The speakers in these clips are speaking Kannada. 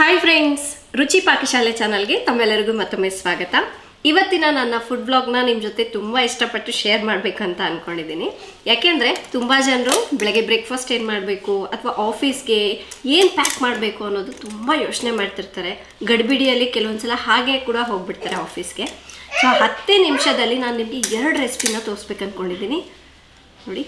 ಹಾಯ್ ಫ್ರೆಂಡ್ಸ್, ರುಚಿ ಪಾಕಶಾಲೆ ಚಾನಲ್ಗೆ ತಮ್ಮೆಲ್ಲರಿಗೂ ಮತ್ತೊಮ್ಮೆ ಸ್ವಾಗತ. ಇವತ್ತಿನ ನನ್ನ ಫುಡ್ ಬ್ಲಾಗ್ನ ನಿಮ್ಮ ಜೊತೆ ತುಂಬ ಇಷ್ಟಪಟ್ಟು ಶೇರ್ ಮಾಡಬೇಕಂತ ಅಂದ್ಕೊಂಡಿದ್ದೀನಿ. ಯಾಕೆಂದರೆ ತುಂಬ ಜನರು ಬೆಳಗ್ಗೆ ಬ್ರೇಕ್ಫಾಸ್ಟ್ ಏನು ಮಾಡಬೇಕು ಅಥವಾ ಆಫೀಸ್ಗೆ ಏನು ಪ್ಯಾಕ್ ಮಾಡಬೇಕು ಅನ್ನೋದು ತುಂಬ ಯೋಚನೆ ಮಾಡ್ತಿರ್ತಾರೆ. ಗಡಿಬಿಡಿಯಲ್ಲಿ ಕೆಲವೊಂದು ಸಲ ಹಾಗೆ ಕೂಡ ಹೋಗ್ಬಿಡ್ತಾರೆ ಆಫೀಸ್ಗೆ. ಸೊ 10 ನಿಮಿಷದಲ್ಲಿ ನಾನು ನಿಮಗೆ 2 ರೆಸಿಪಿನ ತೋರಿಸ್ಬೇಕು ಅಂದ್ಕೊಂಡಿದ್ದೀನಿ. ನೋಡಿ,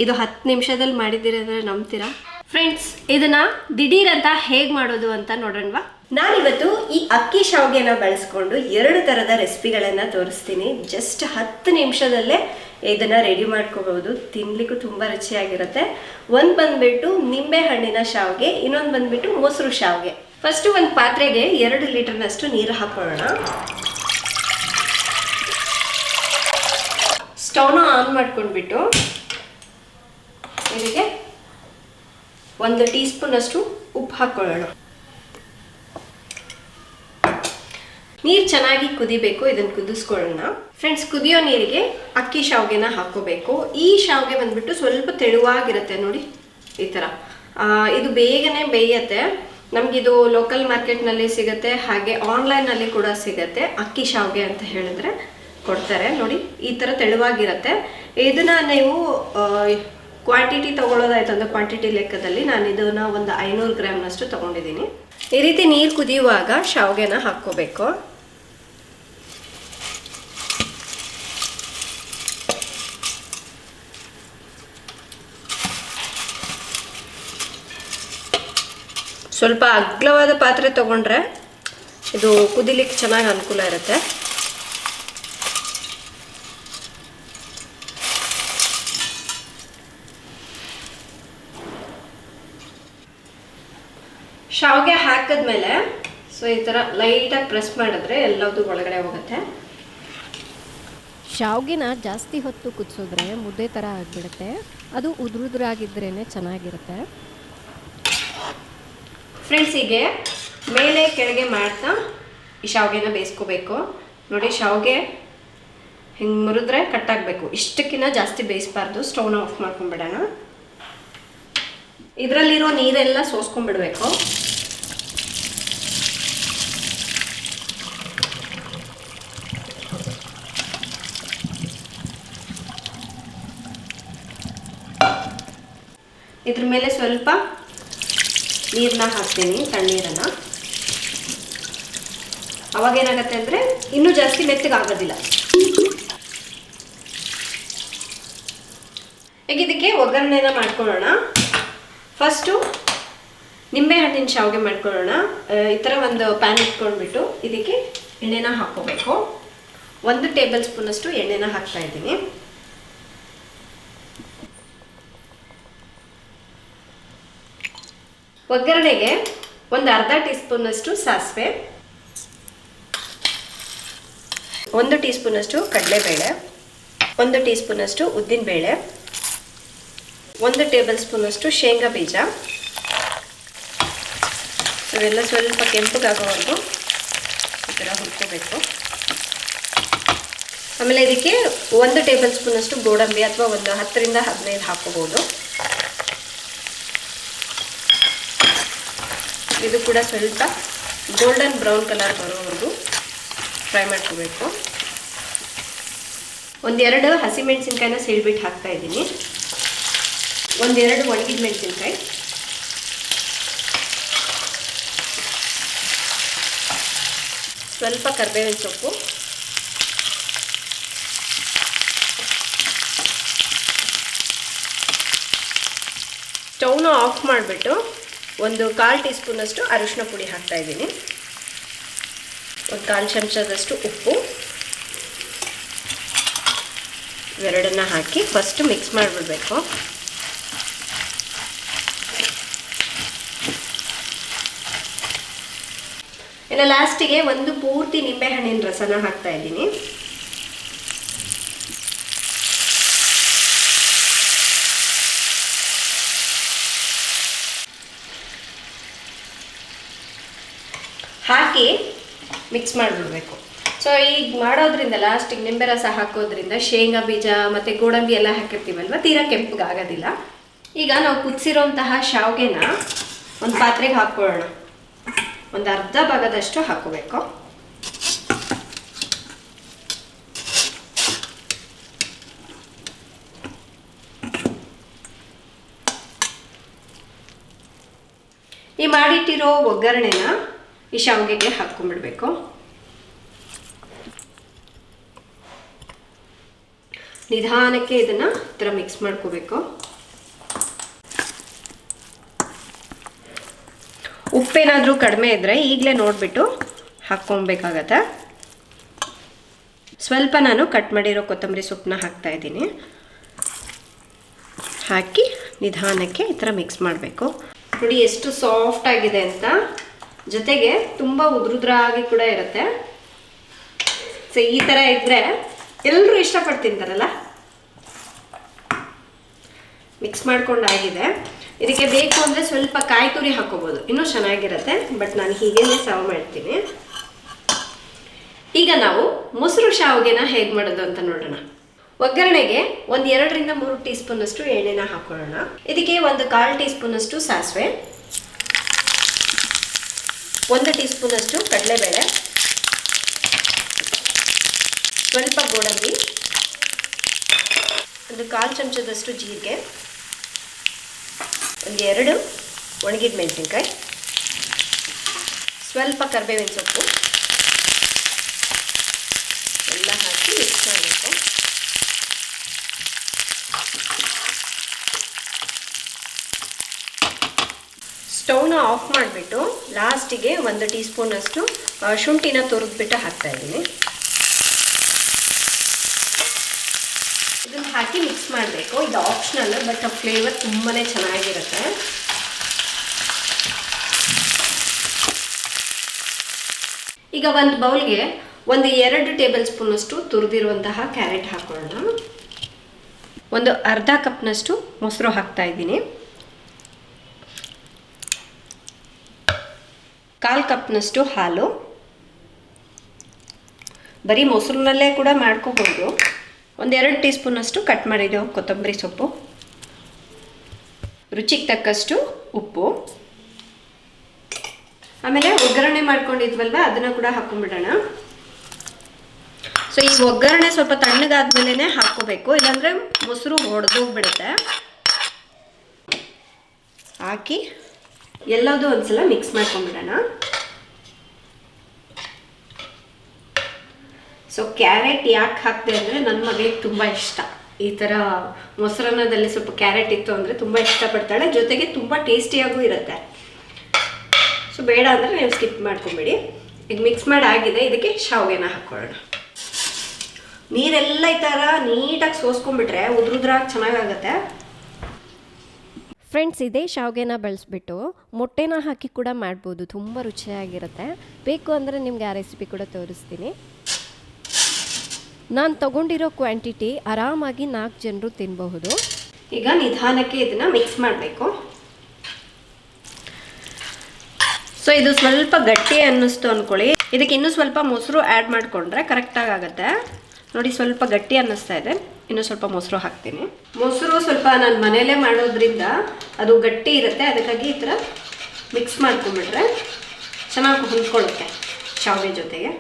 ಇದು 10 ನಿಮಿಷದಲ್ಲಿ ಮಾಡಿದ್ದೀರಂದರೆ ನಂಬ್ತೀರಾ? ಫ್ರೆಂಡ್ಸ್, ಇದನ್ನ ದಿಢೀರಂತ ಹೇಗೆ ಮಾಡೋದು ಅಂತ ನೋಡೋಣವಾ? ನಾನಿವತ್ತು ಈ ಅಕ್ಕಿ ಶಾವಿಗೆನ ಬಳಸ್ಕೊಂಡು 2 ಥರದ ರೆಸಿಪಿಗಳನ್ನು ತೋರಿಸ್ತೀನಿ. ಜಸ್ಟ್ 10 ನಿಮಿಷದಲ್ಲೇ ಇದನ್ನ ರೆಡಿ ಮಾಡ್ಕೋಬಹುದು. ತಿನ್ಲಿಕ್ಕೂ ತುಂಬ ರುಚಿಯಾಗಿರುತ್ತೆ. ಒಂದು ಬಂದ್ಬಿಟ್ಟು ನಿಂಬೆ ಹಣ್ಣಿನ ಶಾವಿಗೆ, ಇನ್ನೊಂದು ಬಂದ್ಬಿಟ್ಟು ಮೊಸರು ಶಾವಿಗೆ. ಫಸ್ಟು ಒಂದು ಪಾತ್ರೆಗೆ 2 ಲೀಟರ್ನಷ್ಟು ನೀರು ಹಾಕೊಳ್ಳೋಣ. ಸ್ಟವ್ನ ಆನ್ ಮಾಡ್ಕೊಂಡ್ಬಿಟ್ಟು ಇದಕ್ಕೆ 1 ಟೀ ಸ್ಪೂನ್ ಅಷ್ಟು ಉಪ್ಪು ಹಾಕೊಳ್ಳೋಣ. ನೀರು ಚೆನ್ನಾಗಿ ಕುದಿಬೇಕು, ಇದನ್ನು ಕುದಿಸ್ಕೊಳ್ಳೋಣ. ಫ್ರೆಂಡ್ಸ್, ಕುದಿಯೋ ನೀರಿಗೆ ಅಕ್ಕಿ ಶಾವಿಗೆನ ಹಾಕೋಬೇಕು. ಈ ಶಾವಿಗೆ ಬಂದ್ಬಿಟ್ಟು ಸ್ವಲ್ಪ ತೆಳುವಾಗಿರುತ್ತೆ ನೋಡಿ, ಈ ಥರ. ಇದು ಬೇಗನೆ ಬೇಯುತ್ತೆ. ನಮಗಿದು ಲೋಕಲ್ ಮಾರ್ಕೆಟ್ನಲ್ಲಿ ಸಿಗುತ್ತೆ, ಹಾಗೆ ಆನ್ಲೈನಲ್ಲಿ ಕೂಡ ಸಿಗುತ್ತೆ. ಅಕ್ಕಿ ಶಾವಿಗೆ ಅಂತ ಹೇಳಿದ್ರೆ ಕೊಡ್ತಾರೆ ನೋಡಿ, ಈ ಥರ ತೆಳುವಾಗಿರುತ್ತೆ. ಇದನ್ನ ನೀವು ಕ್ವಾಂಟಿಟಿ ತೊಗೊಳ್ಳೋದಾಯ್ತು ಅಂದರೆ ಕ್ವಾಂಟಿಟಿ ಲೆಕ್ಕದಲ್ಲಿ ನಾನು ಇದನ್ನು ಒಂದು 500 ಗ್ರಾಮ್ನಷ್ಟು ತೊಗೊಂಡಿದ್ದೀನಿ. ಈ ರೀತಿ ನೀರು ಕುದಿಯುವಾಗ ಶಾವಿಗೆನ ಹಾಕ್ಕೋಬೇಕು. ಸ್ವಲ್ಪ ಅಗಲವಾದ ಪಾತ್ರೆ ತೊಗೊಂಡ್ರೆ ಇದು ಕುದಿಲಿಕ್ಕೆ ಚೆನ್ನಾಗಿ ಅನುಕೂಲ ಇರುತ್ತೆ. ಶಾವಿಗೆ ಹಾಕಿದ್ಮೇಲೆ ಈ ಥರ ಲೈಟಾಗಿ ಪ್ರೆಸ್ ಮಾಡಿದ್ರೆ ಎಲ್ಲದೂ ಒಳಗಡೆ ಹೋಗುತ್ತೆ. ಶಾವಿಗೆನ ಜಾಸ್ತಿ ಹೊತ್ತು ಕುದಿಸಿದ್ರೆ ಮುದ್ದೆ ಥರ ಆಗಿಬಿಡುತ್ತೆ. ಅದು ಉದುರುದ್ರಾಗಿದ್ರೇ ಚೆನ್ನಾಗಿರುತ್ತೆ. ಫ್ರೆಂಡ್ಸ್, ಹೀಗೆ ಮೇಲೆ ಕೆಳಗೆ ಮಾಡ್ತಾ ಈ ಶಾವಿಗೆನ ಬೇಯಿಸ್ಕೋಬೇಕು. ನೋಡಿ, ಶಾವಿಗೆ ಹಿಂಗೆ ಮುರಿದ್ರೆ ಕಟ್ಟಾಗಬೇಕು. ಇಷ್ಟಕ್ಕಿಂತ ಜಾಸ್ತಿ ಬೇಯಿಸಬಾರ್ದು. ಸ್ಟವ್ನ ಆಫ್ ಮಾಡ್ಕೊಂಡ್ಬಿಡೋಣ. ಇದರಲ್ಲಿರೋ ನೀರೆಲ್ಲ ಸೋಸ್ಕೊಂಡ್ಬಿಡ್ಬೇಕು. ಇದ್ರ ಮೇಲೆ ಸ್ವಲ್ಪ ನೀರನ್ನ ಹಾಕ್ತೀನಿ, ತಣ್ಣೀರನ್ನು. ಅವಾಗೇನಾಗತ್ತೆ ಅಂದರೆ ಇನ್ನೂ ಜಾಸ್ತಿ ಮೆತ್ತಗಾಗೋದಿಲ್ಲ. ಈಗ ಇದಕ್ಕೆ ಒಗ್ಗರಣೆನ ಮಾಡ್ಕೊಳ್ಳೋಣ. ಫಸ್ಟು ನಿಂಬೆ ಹಣ್ಣಿನ ಶಾವಿಗೆ ಮಾಡ್ಕೊಳ್ಳೋಣ. ಈ ಥರ ಒಂದು ಪ್ಯಾನ್ ಇಟ್ಕೊಂಡ್ಬಿಟ್ಟು ಇದಕ್ಕೆ ಎಣ್ಣೆನ ಹಾಕ್ಕೋಬೇಕು. 1 ಟೇಬಲ್ ಸ್ಪೂನಷ್ಟು ಎಣ್ಣೆನ ಹಾಕ್ತಾ ಇದ್ದೀನಿ. ಒಗ್ಗರಣೆಗೆ ಒಂದು ಅರ್ಧ ಟೀ ಸ್ಪೂನಷ್ಟು ಸಾಸಿವೆ, 1 ಟೀ ಸ್ಪೂನಷ್ಟು ಕಡಲೆಬೇಳೆ, 1 ಟೀ ಸ್ಪೂನಷ್ಟು ಉದ್ದಿನಬೇಳೆ, 1 ಟೇಬಲ್ ಸ್ಪೂನಷ್ಟು ಶೇಂಗಾ ಬೀಜ. ಇವೆಲ್ಲ ಸ್ವಲ್ಪ ಕೆಂಪಗಾಗೋವರೆಗೂ ಈ ಥರ ಹುರ್ಕೋಬೇಕು. ಆಮೇಲೆ ಇದಕ್ಕೆ 1 ಟೇಬಲ್ ಸ್ಪೂನಷ್ಟು ಗೋಡಂಬಿ ಅಥವಾ ಒಂದು 10 ರಿಂದ 15 ಹಾಕೋಬೋದು. ಇದು ಕೂಡ ಸ್ವಲ್ಪ ಗೋಲ್ಡನ್ ಬ್ರೌನ್ ಕಲರ್ ಬರೋವರೆಗೂ ಫ್ರೈ ಮಾಡ್ಕೋಬೇಕು. 1-2 ಹಸಿಮೆಣಸಿನ್ಕಾಯಿನ ಸಿಳ್ಬಿಟ್ಟು ಹಾಕ್ತಾ ಇದ್ದೀನಿ. 1-2 ಒಣಗಿದ ಮೆಣಸಿನ್ಕಾಯಿ, ಸ್ವಲ್ಪ ಕರಿಬೇವಿನ ಸೊಪ್ಪು, ಸ್ಟವ್ನ ಆಫ್ ಮಾಡಿಬಿಟ್ಟು 1/4 ಟೀ ಸ್ಪೂನಷ್ಟು ಅರಿಶಿನ ಪುಡಿ ಹಾಕ್ತಾ ಇದ್ದೀನಿ. 1/4 ಚಮಚದಷ್ಟು ಉಪ್ಪು, ಇವೆರಡನ್ನ ಹಾಕಿ ಫಸ್ಟ್ ಮಿಕ್ಸ್ ಮಾಡಿಬಿಡ್ಬೇಕು. ಇನ್ನು ಲಾಸ್ಟಿಗೆ 1 ಪೂರ್ತಿ ನಿಂಬೆ ಹಣ್ಣಿನ ರಸನ ಹಾಕ್ತಾ ಇದ್ದೀನಿ. ಹಾಕಿ ಮಿಕ್ಸ್ ಮಾಡಿಬಿಡ್ಬೇಕು. ಸೊ ಈಗ ಮಾಡೋದ್ರಿಂದ ಲಾಸ್ಟಿಗೆ ನಿಂಬೆ ರಸ ಹಾಕೋದ್ರಿಂದ ಶೇಂಗಾ ಬೀಜ ಮತ್ತು ಗೋಡಂಬಿ ಎಲ್ಲ ಹಾಕಿರ್ತೀವಲ್ವ, ತೀರಾ ಕೆಂಪಗಾಗೋದಿಲ್ಲ. ಈಗ ನಾವು ಕುದಿಸಿರೋಂತಹ ಶಾವಿಗೆನ ಒಂದು ಪಾತ್ರೆಗೆ ಹಾಕ್ಕೊಳ್ಳೋಣ. ಒಂದು ಅರ್ಧ ಭಾಗದಷ್ಟು ಹಾಕೋಬೇಕು. ಈ ಮಾಡಿಟ್ಟಿರೋ ಒಗ್ಗರಣೆನ ಈ ಶಾವಿಗೆಗೆ ಹಾಕ್ಕೊಂಡ್ಬಿಡ್ಬೇಕು. ನಿಧಾನಕ್ಕೆ ಇದನ್ನ ಈ ಥರ ಮಿಕ್ಸ್ ಮಾಡ್ಕೋಬೇಕು. ಉಪ್ಪೇನಾದರೂ ಕಡಿಮೆ ಇದ್ದರೆ ಈಗಲೇ ನೋಡಿಬಿಟ್ಟು ಹಾಕ್ಕೊಬೇಕಾಗತ್ತೆ. ಸ್ವಲ್ಪ ನಾನು ಕಟ್ ಮಾಡಿರೋ ಕೊತ್ತಂಬರಿ ಸೊಪ್ಪನ್ನ ಹಾಕ್ತಾ ಇದ್ದೀನಿ. ಹಾಕಿ ನಿಧಾನಕ್ಕೆ ಈ ಥರ ಮಿಕ್ಸ್ ಮಾಡಬೇಕು. ನೋಡಿ ಎಷ್ಟು ಸಾಫ್ಟ್ ಆಗಿದೆ ಅಂತ, ಜೊತೆಗೆ ತುಂಬ ಉದ್ರುದ್ರಾಗಿ ಕೂಡ ಇರುತ್ತೆ. ಸೊ ಈ ಥರ ಇದ್ದರೆ ಎಲ್ಲರೂ ಇಷ್ಟಪಟ್ಟು ತಿಂತಾರಲ್ಲ. ಮಿಕ್ಸ್ ಮಾಡ್ಕೊಂಡಾಗಿದೆ. ಇದಕ್ಕೆ ಬೇಕು ಅಂದರೆ ಸ್ವಲ್ಪ ಕಾಯಿ ತುರಿ ಹಾಕೋಬೋದು, ಇನ್ನೂ ಚೆನ್ನಾಗಿರುತ್ತೆ. ಬಟ್ ನಾನು ಹೀಗೇನೆ ಸರ್ವ್ ಮಾಡ್ತೀನಿ. ಈಗ ನಾವು ಮೊಸರು ಶಾವಿಗೆನ ಹೇಗೆ ಮಾಡೋದು ಅಂತ ನೋಡೋಣ. ಒಗ್ಗರಣೆಗೆ ಒಂದು 2ರಿಂದ 3 ಟೀ ಸ್ಪೂನಷ್ಟು ಎಣ್ಣೆನ ಹಾಕೊಳ್ಳೋಣ. ಇದಕ್ಕೆ ಒಂದು 1/4 ಟೀ ಸ್ಪೂನಷ್ಟು ಸಾಸಿವೆ, 1 ಟೀ ಸ್ಪೂನಷ್ಟು ಕಡಲೆಬೇಳೆ, ಸ್ವಲ್ಪ ಗೋಡಂಬಿ, ಒಂದು 1/4 ಚಮಚದಷ್ಟು ಜೀರಿಗೆ, ಒಂದು 2 ಒಣಗಿದ ಮೆಣಸಿನ್ಕಾಯಿ, ಸ್ವಲ್ಪ ಕರಿಬೇವಿನ ಸೊಪ್ಪು ಎಲ್ಲ ಹಾಕಿ ಮಿಕ್ಸ್ ಮಾಡಬೇಕು. ಸ್ಟವ್ನ ಆಫ್ ಮಾಡಿಬಿಟ್ಟು ಲಾಸ್ಟಿಗೆ 1 ಟೀ ಸ್ಪೂನಷ್ಟು ಶುಂಠಿನ ತುರಿದ್ಬಿಟ್ಟು ಹಾಕ್ತಾ ಇದ್ದೀನಿ. ಇದನ್ನು ಹಾಕಿ ಮಿಕ್ಸ್ ಮಾಡಬೇಕು. ಇದು ಆಪ್ಷನಲ್, ಬಟ್ ಫ್ಲೇವರ್ ತುಂಬಾ ಚೆನ್ನಾಗಿರುತ್ತೆ. ಈಗ ಒಂದು ಬೌಲ್ಗೆ ಒಂದು 2 ಟೇಬಲ್ ಸ್ಪೂನಷ್ಟು ತುರಿದಿರುವಂತಹ ಕ್ಯಾರೆಟ್ ಹಾಕೊಳ್ಳೋಣ. ಒಂದು ಅರ್ಧ ಕಪ್ನಷ್ಟು ಮೊಸರು ಹಾಕ್ತಾ ಇದ್ದೀನಿ. 1/4 ಕಪ್ನಷ್ಟು ಹಾಲು. ಬರೀ ಮೊಸರಿನಲ್ಲೇ ಕೂಡ ಮಾಡ್ಕೋಬೋದು. ಒಂದು 2 ಟೀ ಸ್ಪೂನಷ್ಟು ಕಟ್ ಮಾಡಿರೋ ಕೊತ್ತಂಬರಿ ಸೊಪ್ಪು, ರುಚಿಗೆ ತಕ್ಕಷ್ಟು ಉಪ್ಪು, ಆಮೇಲೆ ಒಗ್ಗರಣೆ ಮಾಡ್ಕೊಂಡಿದ್ವಲ್ವ ಅದನ್ನು ಕೂಡ ಹಾಕೊಂಡ್ಬಿಡೋಣ. ಸೊ ಈ ಒಗ್ಗರಣೆ ಸ್ವಲ್ಪ ತಣ್ಣಗಾದ್ಮೇಲೆ ಹಾಕೋಬೇಕು, ಇಲ್ಲಾಂದರೆ ಮೊಸರು ಒಡೆದೋಗ್ಬಿಡುತ್ತೆ. ಹಾಕಿ ಎಲ್ಲದೂ ಒಂದ್ಸಲ ಮಿಕ್ಸ್ ಮಾಡ್ಕೊಂಡ್ಬಿಡೋಣ. ಸೊ ಕ್ಯಾರೆಟ್ ಯಾಕೆ ಹಾಕ್ದೆ ಅಂದರೆ ನನ್ನ ಮಗಳಿಗೆ ತುಂಬ ಇಷ್ಟ. ಈ ಥರ ಮೊಸರನ್ನದಲ್ಲಿ ಸ್ವಲ್ಪ ಕ್ಯಾರೆಟ್ ಇತ್ತು ಅಂದರೆ ತುಂಬ ಇಷ್ಟಪಡ್ತಾಳೆ, ಜೊತೆಗೆ ತುಂಬ ಟೇಸ್ಟಿಯಾಗೂ ಇರುತ್ತೆ. ಸೊ ಬೇಡ ಅಂದರೆ ನೀವು ಸ್ಕಿಪ್ ಮಾಡ್ಕೊಂಬಿಡಿ. ಈಗ ಮಿಕ್ಸ್ ಮಾಡಿ ಆಗಿದೆ. ಇದಕ್ಕೆ ಶಾವಿಗೆನ ಹಾಕ್ಕೊಳ್ಳೋಣ. ನೀರೆಲ್ಲ ಈ ಥರ ನೀಟಾಗಿ ಸೋಸ್ಕೊಂಡ್ಬಿಟ್ರೆ ಉದ್ರುದ್ರಾಗಿ ಚೆನ್ನಾಗಾಗುತ್ತೆ. ಫ್ರೆಂಡ್ಸ್, ಇದೇ ಶಾವಿಗೆನ ಬಳಸ್ಬಿಟ್ಟು ಮೊಟ್ಟೆನ ಹಾಕಿ ಕೂಡ ಮಾಡ್ಬೋದು, ತುಂಬ ರುಚಿಯಾಗಿರುತ್ತೆ. ಬೇಕು ಅಂದರೆ ನಿಮ್ಗೆ ಆ ರೆಸಿಪಿ ಕೂಡ ತೋರಿಸ್ತೀನಿ. ನಾನು ತಗೊಂಡಿರೋ ಕ್ವಾಂಟಿಟಿ ಆರಾಮಾಗಿ 4 ಜನರು ತಿನ್ನಬಹುದು. ಈಗ ನಿಧಾನಕ್ಕೆ ಇದನ್ನು ಮಿಕ್ಸ್ ಮಾಡಬೇಕು. ಸೊ ಇದು ಸ್ವಲ್ಪ ಗಟ್ಟಿ ಅನ್ನಿಸ್ತು ಅಂದ್ಕೊಳ್ಳಿ. ಇದಕ್ಕೆ ಇನ್ನೂ ಸ್ವಲ್ಪ ಮೊಸರು ಆ್ಯಡ್ ಮಾಡಿಕೊಂಡ್ರೆ ಕರೆಕ್ಟಾಗಿ ಆಗುತ್ತೆ. ನೋಡಿ ಸ್ವಲ್ಪ ಗಟ್ಟಿ ಅನ್ನಿಸ್ತಾ ಇದೆ, ಇನ್ನೂ ಸ್ವಲ್ಪ ಮೊಸರು ಹಾಕ್ತೀನಿ. ಮೊಸರು ಸ್ವಲ್ಪ ನಾನು ಮನೆಯಲ್ಲೇ ಮಾಡೋದ್ರಿಂದ ಅದು ಗಟ್ಟಿ ಇರುತ್ತೆ, ಅದಕ್ಕಾಗಿ ಈ ಥರ ಮಿಕ್ಸ್ ಮಾಡ್ಕೊಂಡ್ಬಿಟ್ರೆ ಚೆನ್ನಾಗಿ ಹೊಂದ್ಕೊಳ್ಳುತ್ತೆ ಶಾವಿಗೆ ಜೊತೆಗೆ.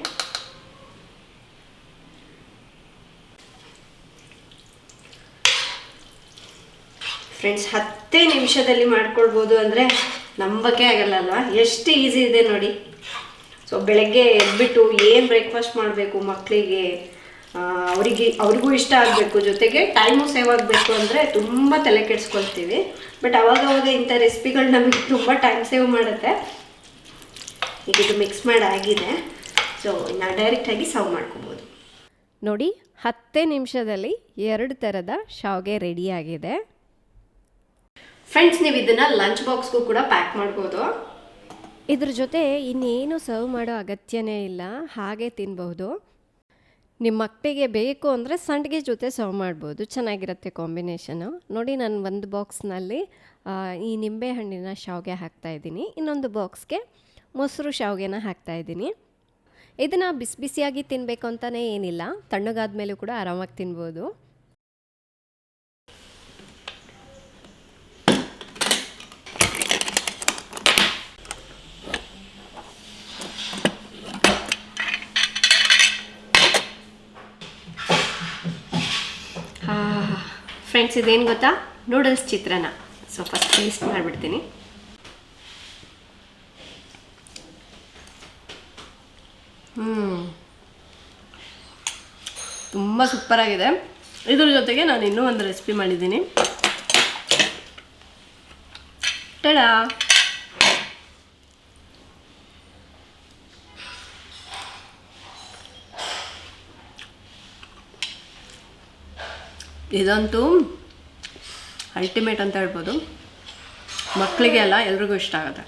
ಫ್ರೆಂಡ್ಸ್, 10 ನಿಮಿಷದಲ್ಲಿ ಮಾಡ್ಕೊಳ್ಬೋದು ಅಂದರೆ ನಂಬಕ್ಕೆ ಆಗಲ್ಲ ಅಲ್ವಾ? ಎಷ್ಟು ಈಸಿ ಇದೆ ನೋಡಿ. ಸೊ ಬೆಳಗ್ಗೆ ಎದ್ಬಿಟ್ಟು ಏನು ಬ್ರೇಕ್ಫಾಸ್ಟ್ ಮಾಡಬೇಕು ಮಕ್ಕಳಿಗೆ, ಅವ್ರಿಗೂ ಇಷ್ಟ ಆಗಬೇಕು, ಜೊತೆಗೆ ಟೈಮು ಸೇವ್ ಆಗಬೇಕು ಅಂದರೆ ತುಂಬ ತಲೆ ಕೆಡಿಸ್ಕೊಳ್ತೀವಿ. ಬಟ್ ಅವಾಗವಾಗ ಇಂಥ ರೆಸಿಪಿಗಳು ನಮಗೆ ತುಂಬ ಟೈಮ್ ಸೇವ್ ಮಾಡುತ್ತೆ. ಈಗ ಇದು ಮಿಕ್ಸ್ ಮಾಡಾಗಿದೆ. ಸೊ ನಾವು ಡೈರೆಕ್ಟಾಗಿ ಸರ್ವ್ ಮಾಡ್ಕೋಬೋದು. ನೋಡಿ, 10 ನಿಮಿಷದಲ್ಲಿ 2 ಥರದ ಶಾವಿಗೆ ರೆಡಿಯಾಗಿದೆ. ಫ್ರೆಂಡ್ಸ್, ನೀವು ಇದನ್ನು ಲಂಚ್ ಬಾಕ್ಸ್ಗೂ ಕೂಡ ಪ್ಯಾಕ್ ಮಾಡ್ಬೋದು. ಇದ್ರ ಜೊತೆ ಇನ್ನೇನು ಸರ್ವ್ ಮಾಡೋ ಅಗತ್ಯನೇ ಇಲ್ಲ, ಹಾಗೆ ತಿನ್ಬಹುದು. ನಿಮ್ಮ ಮಕ್ಕಳಿಗೆ ಬೇಕು ಅಂದರೆ ಸಂಡಿಗೆ ಜೊತೆ ಸರ್ವ್ ಮಾಡ್ಬೋದು, ಚೆನ್ನಾಗಿರುತ್ತೆ ಕಾಂಬಿನೇಷನು. ನೋಡಿ, ನಾನು ಒಂದು ಬಾಕ್ಸ್ನಲ್ಲಿ ಈ ನಿಂಬೆಹಣ್ಣಿನ ಶಾವಿಗೆ ಹಾಕ್ತಾಯಿದ್ದೀನಿ, ಇನ್ನೊಂದು ಬಾಕ್ಸ್ಗೆ ಮೊಸರು ಶಾವಿಗೆನ ಹಾಕ್ತಾಯಿದ್ದೀನಿ. ಇದನ್ನು ಬಿಸಿ ಬಿಸಿಯಾಗಿ ತಿನ್ನಬೇಕು ಅಂತಲೇ ಏನಿಲ್ಲ, ತಣ್ಣಗಾದ ಮೇಲೂ ಕೂಡ ಆರಾಮಾಗಿ ತಿನ್ಬೋದು. ಫ್ರೆಂಡ್ಸ್, ಇದೇನು ಗೊತ್ತಾ, ನೂಡಲ್ಸ್ ಚಿತ್ರಾನ್ನ. ಸೊ ಫಸ್ಟ್ ಟೇಸ್ಟ್ ಮಾಡಿಬಿಡ್ತೀನಿ. ತುಂಬ ಸೂಪರಾಗಿದೆ. ಇದ್ರ ಜೊತೆಗೆ ನಾನು ಇನ್ನೂ ಒಂದು ರೆಸಿಪಿ ಮಾಡಿದ್ದೀನಿ. ಟಡಾ, ಇದಂತೂ ಅಲ್ಟಿಮೇಟ್ ಅಂತ ಹೇಳ್ಬೋದು. ಮಕ್ಕಳಿಗೆ ಅಲ್ಲ, ಎಲ್ರಿಗೂ ಇಷ್ಟ ಆಗುತ್ತೆ.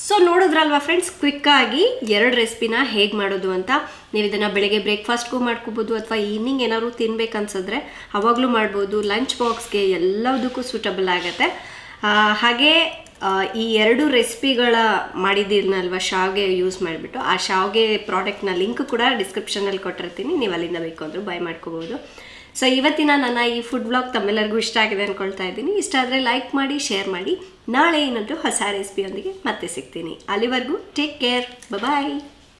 ಸೊ ನೋಡಿದ್ರಲ್ವಾ ಫ್ರೆಂಡ್ಸ್, ಕ್ವಿಕ್ಕಾಗಿ 2 ರೆಸಿಪಿನ ಹೇಗೆ ಮಾಡೋದು ಅಂತ. ನೀವು ಇದನ್ನು ಬೆಳಗ್ಗೆ ಬ್ರೇಕ್ಫಾಸ್ಟ್ಗೂ ಮಾಡ್ಕೋಬೋದು, ಅಥವಾ ಈವ್ನಿಂಗ್ ಏನಾದ್ರು ತಿನ್ಬೇಕನ್ಸಿದ್ರೆ ಅವಾಗಲೂ ಮಾಡ್ಬೋದು. ಲಂಚ್ ಬಾಕ್ಸ್ಗೆ ಎಲ್ಲದಕ್ಕೂ ಸೂಟಬಲ್ ಆಗುತ್ತೆ. ಹಾಗೆ ಈ 2 ರೆಸಿಪಿಗಳ ಮಾಡಿದ್ದೀನಲ್ವ ಶಾವಿಗೆ ಯೂಸ್ ಮಾಡಿಬಿಟ್ಟು, ಆ ಶಾವಿಗೆ ಪ್ರಾಡಕ್ಟ್ನ ಲಿಂಕ್ ಕೂಡ ಡಿಸ್ಕ್ರಿಪ್ಷನಲ್ಲಿ ಕೊಟ್ಟಿರ್ತೀನಿ. ನೀವು ಅಲ್ಲಿಂದ ಬೇಕು ಅಂದರೂ ಬೈ ಮಾಡ್ಕೋಬೋದು. ಸೊ ಇವತ್ತಿನ ನನ್ನ ಈ ಫುಡ್ ವ್ಲಾಗ್ ತಮ್ಮೆಲ್ಲರಿಗೂ ಇಷ್ಟ ಆಗಿದೆ ಅಂದ್ಕೊಳ್ತಾ ಇದ್ದೀನಿ. ಇಷ್ಟ ಆದರೆ ಲೈಕ್ ಮಾಡಿ, ಶೇರ್ ಮಾಡಿ. ನಾಳೆ ಏನಾದರೂ ಹೊಸ ರೆಸಿಪಿಯೊಂದಿಗೆ ಮತ್ತೆ ಸಿಗ್ತೀನಿ. ಅಲ್ಲಿವರೆಗೂ ಟೇಕ್ ಕೇರ್, ಬಾಯ್.